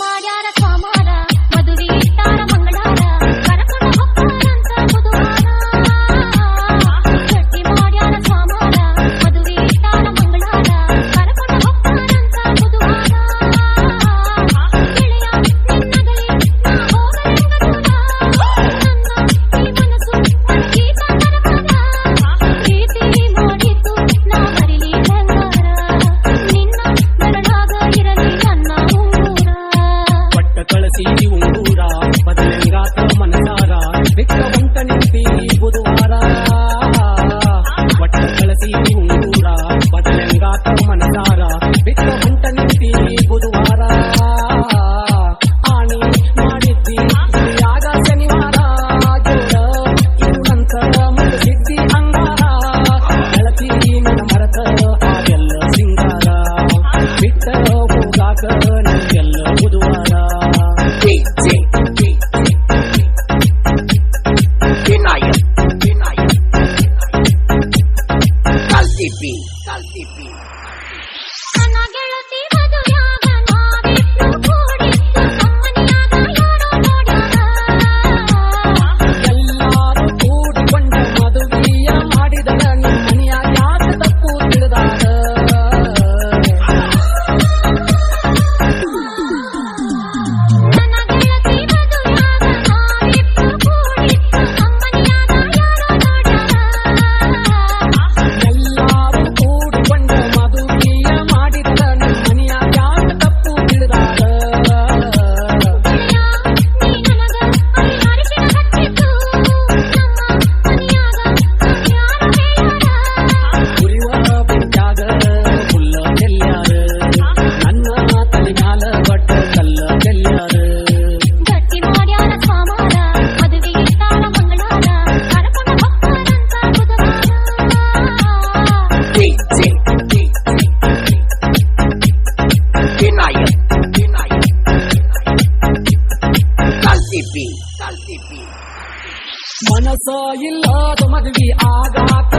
ಮಾಡ್ಯಾರ ಸ್ವಾಮಾರ ಮದುವೆ ಇಟ್ಟಾರ ಮಂಗಳಾರ ಕರಕೊಂಡ ಹೋಗ್ತಾರಂತ ಬುಧವಾರ ಗಟ್ಟಿ ಮಾಡ್ಯಾರ ಸ್ವಾಮಾರ ಮದುವೆ ಇಟ್ಟಾರ ಮಂಗಳಾರ ಕರಕೊಂಡ ಹೋಗ್ತಾರಂತ ಬುಧವಾರ ಗೆಳೆಯ ನಿನ್ನಗಲಿ ನಾ ಹೋಗಲೆಂಗ ದೂರ ನನ್ನ ಈ ಮನಸ್ಸು ಗೀತ ಕರಕರ ಪ್ರೀತಿ ಮಾಡಿದ್ದು ನಾ ಮರಿಲಿ ಬಂಗಾರ ನಿನ್ನ ನೆರಳಾಗ ಇರಲಿ ನನ್ನ ಊರ ಪಟ್ಟ ಕಳಸಿ ಉಂಗೂರ ಬದಲಂಗಾತ ಮನಸಾರ ಬಿಟ್ಟ ಬಂಟ ನಿಂತಿ ಬುಧವಾರ ಪಟ್ಟ ಕಳಸಿ ಉಂಗೂರ ಬದಲಂಗಾತ ಮನಸಾರ ಬಿಟ್ಟ ಬಂಟ ನಿಂತಿ ಬುಧವಾರ ಆಣಿ ಮಾಡಿದ್ದಿ ಯಾಗ ಶನಿವಾರ ಜೋರ ಇರು ನಂತರ ಮುಗಿಸಿದ್ದಿ ಅಂಗಾರ ಗೆಳತಿ ನನ್ನ ಮರತ ಆಗೆಲ್ಲ ಸಿಂಗಾರ ಬಿಟ್ಟ ಹೋಗಾಕ ನನಗೆಲ್ಲ ಬುಧವಾರ ನನ್ನ ಗೆಳತಿ ಮದುವ್ಯಾಗ ನಾವಿಬ್ರು ಕೂಡಿದ್ದು ಅಮ್ಮನಿಯಾಗ ಯಾರೋ ನೋಡ್ಯಾರ ಎಲ್ಲಾರು ಕೂಡಿಕೊಂಡ ಮದುವೆಯ ಮಾಡಿದರ ನಿಮ್ಮನೆಯ ಯಾಕ ತಪ್ಪು ತಿಳಿದಾರ ನನ್ನ ಗೆಳತಿ ಮದುವ್ಯಾಗ ನಾವಿಬ್ರು ಕೂಡಿದ್ದು ಅಮ್ಮನಿಯಾಗ ಯಾರೋ ನೋಡ್ಯಾರ ಎಲ್ಲಾರು ಕೂಡಿಕೊಂಡ ಮದುವೆಯ ಮಾಡಿದರ ನಿಮ್ಮನೆಯ ಯಾಕ ತಪ್ಪು ತಿಳಿದಾರ ಗೆಳೆಯ ನೀ ನನಗ ಅರಿಶಿನ ಹಚ್ಚಿದ್ದು ನಮ್ಮ ಮನೆಯಾಗ ಯಾರೋ ಹೇಳ್ಯಾರ ಉರಿವ ಬೆಂಕ್ಯಾಗ ಹುಲ್ಲ ಚೆಲ್ಯಾರ ನನ್ನ ತಲೆ ಮ್ಯಾಲ ದೊಡ್ಡ ಕಲ್ಲ ಚೆಲ್ಯಾರ ಗಟ್ಟಿ ಮಾಡ್ಯಾರ ಸ್ವಾಮಾರ ಮದುವೆ ಇಟ್ಟಾರ ಮಂಗಳಾರ ಕರಕೊಂಡ ಹೋಗ್ತಾರಂತ ಬುಧವಾರ ಮನಸ ಇಲ್ಲದ ಮದುವೆ ಆಗಾಕ